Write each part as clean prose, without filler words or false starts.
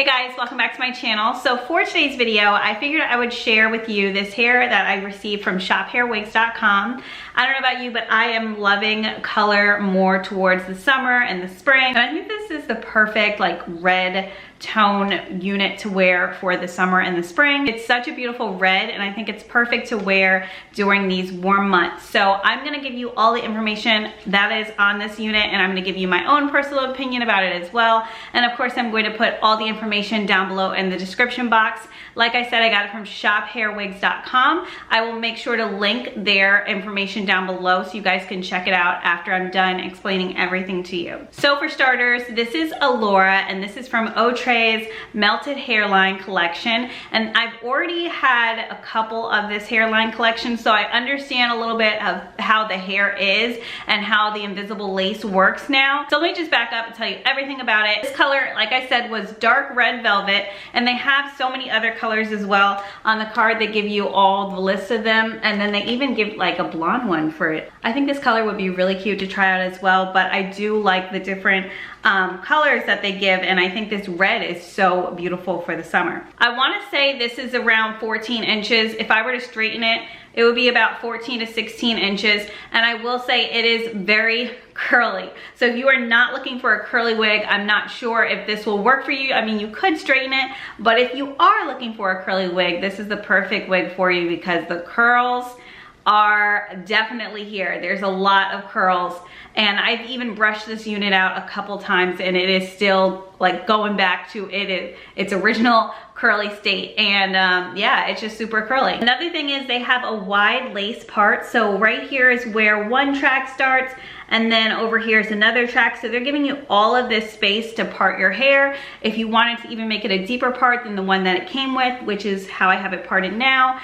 Hey guys, welcome back to my channel. So for today's video, I figured I would share with you this hair that I received from shophairwigs.com. I don't know about you, but I am loving color more towards the summer and the spring. And I think this is the perfect like red tone unit to wear for the summer and the spring. It's such a beautiful red and I think it's perfect to wear during these warm months. So I'm gonna give you all the information that is on this unit and I'm gonna give you my own personal opinion about it as well. And of course I'm going to put all the information down below in the description box. Like I said, I got it from shophairwigs.com. I will make sure to link their information down below so you guys can check it out after I'm done explaining everything to you. So for starters, this is Elora and this is from Outre's Melted Hairline collection. And I've already had a couple of this hairline collection, so I understand a little bit of how the hair is and how the invisible lace works now. So let me just back up and tell you everything about it. This color, like I said, was dark red velvet, and they have so many other colors as well. On the card, they give you all the list of them, and then they even give like a blonde one for it. I think this color would be really cute to try out as well, but I do like the different colors that they give, and I think this red is so beautiful for the summer. I want to say this is around 14 inches. If I were to straighten it, it would be about 14 to 16 inches, and I will say it is very curly. So if you are not looking for a curly wig, I'm not sure if this will work for you. I mean, you could straighten it, but if you are looking for a curly wig, this is the perfect wig for you because the curls are definitely here. There's a lot of curls, and I've even brushed this unit out a couple times and it is still like going back to its original curly state. And yeah, it's just super curly. Another thing is they have a wide lace part. So right here is where one track starts, and then over here is another track. So they're giving you all of this space to part your hair. If you wanted to even make it a deeper part than the one that it came with, which is how I have it parted now,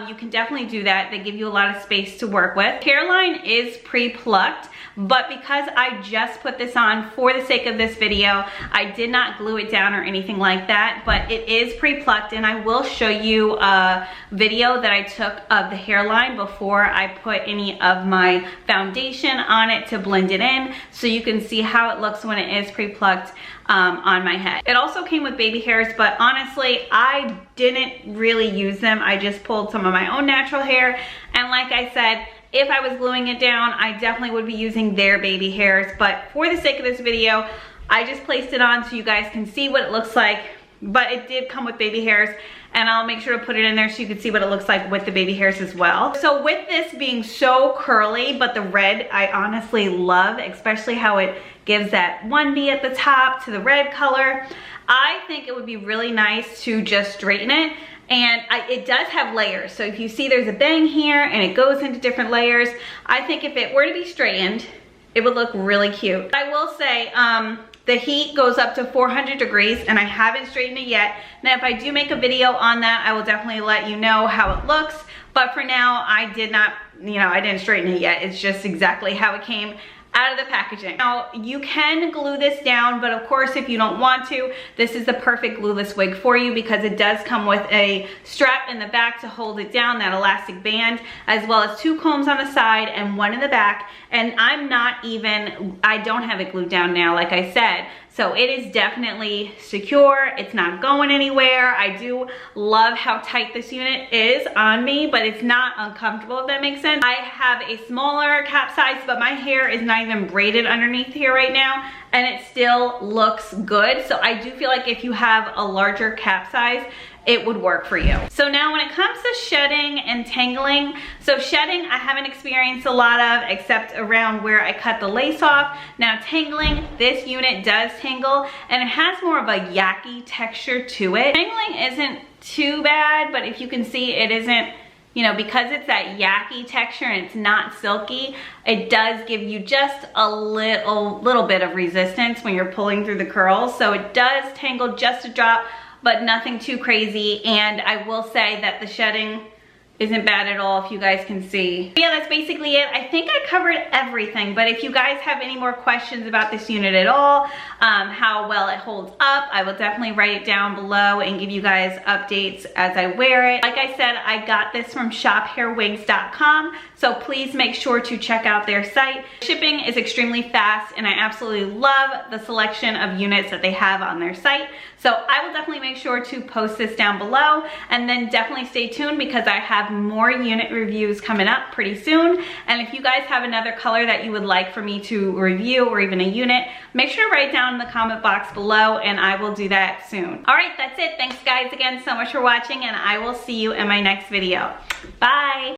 you can definitely do that. They give you a lot of space to work with. Hairline is pre-plucked, but because I just put this on for the sake of this video, I did not glue it down or anything like that, but it is pre-plucked, and I will show you a video that I took of the hairline before I put any of my foundation on it to blend it in, so you can see how it looks when it is pre-plucked on my head. It also came with baby hairs, but honestly, I didn't really use them. I just pulled some of my own natural hair, and like I said, if I was gluing it down, I definitely would be using their baby hairs, but for the sake of this video, I just placed it on so you guys can see what it looks like, but it did come with baby hairs, and I'll make sure to put it in there so you can see what it looks like with the baby hairs as well. So with this being so curly, but the red I honestly love, especially how it gives that 1B at the top to the red color, I think it would be really nice to just straighten it. And it does have layers. So if you see there's a bang here and it goes into different layers, I think if it were to be straightened, it would look really cute. I will say, the heat goes up to 400 degrees and I haven't straightened it yet. Now, if I do make a video on that, I will definitely let you know how it looks. But for now, I did not, I didn't straighten it yet. It's just exactly how it came out of the packaging. Now, you can glue this down, but of course, if you don't want to, this is the perfect glueless wig for you because it does come with a strap in the back to hold it down, that elastic band, as well as 2 combs on the side and 1 in the back. And I don't have it glued down now, like I said. So it is definitely secure. It's not going anywhere. I do love how tight this unit is on me, but it's not uncomfortable, if that makes sense. I have a smaller cap size, but my hair is not even braided underneath here right now, and it still looks good. So I do feel like if you have a larger cap size, it would work for you. So now when it comes to shedding and tangling, so shedding I haven't experienced a lot of except around where I cut the lace off. Now tangling, this unit does tangle and it has more of a yucky texture to it. Tangling isn't too bad, but if you can see, it isn't, because it's that yucky texture and it's not silky, it does give you just a little bit of resistance when you're pulling through the curls. So it does tangle just a drop, but nothing too crazy. And I will say that the shedding isn't bad at all, if you guys can see. But yeah, that's basically it. I think I covered everything, but if you guys have any more questions about this unit at all, how well it holds up, I will definitely write it down below and give you guys updates as I wear it. Like I said, I got this from shophairwigs.com, so please make sure to check out their site. Shipping is extremely fast, and I absolutely love the selection of units that they have on their site. So I will definitely make sure to post this down below, and then definitely stay tuned because I have more unit reviews coming up pretty soon. And if you guys have another color that you would like for me to review, or even a unit, make sure to write down in the comment box below and I will do that soon. All right, that's it. Thanks guys again so much for watching, and I will see you in my next video. Bye.